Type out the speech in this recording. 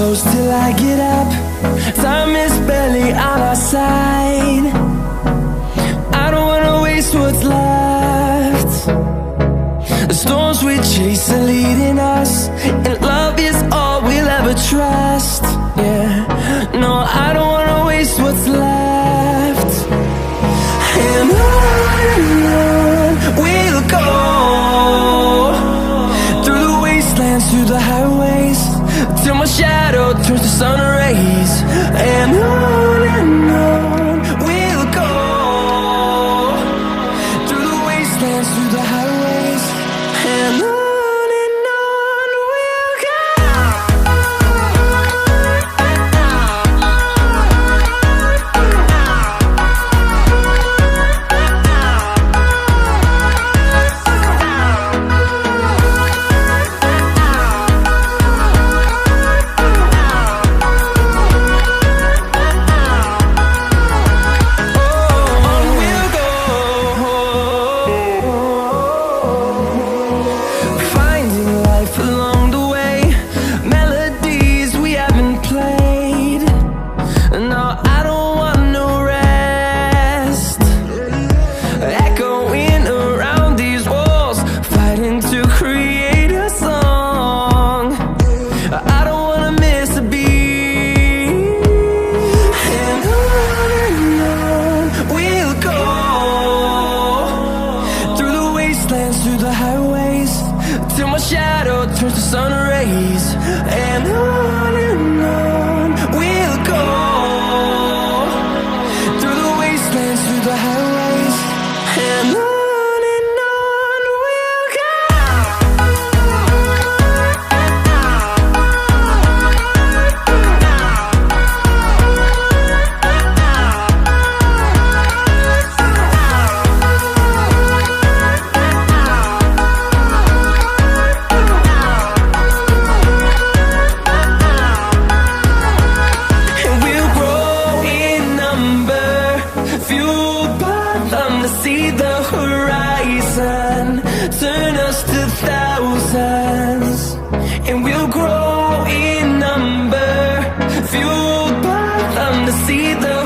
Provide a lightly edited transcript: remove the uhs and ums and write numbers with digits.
close till I get up. Time is barely on our side. I don't wanna waste what's left. The storms we chase are leading us, and love is all we'll ever trust. Yeah, no, I don't wanna waste what's left. And on we'll go, through the wastelands, through the highways, till my shadow turns to sun rays. And on we'll go, through the wastelands, through the highways, and on we'll go. Through the highways, till my shadow turns to sun rays. And on we'll go, through the wastelands, through the highways, and on we'll go. See the horizon, turn us to thousands, and we'll grow in number, fueled by them to see the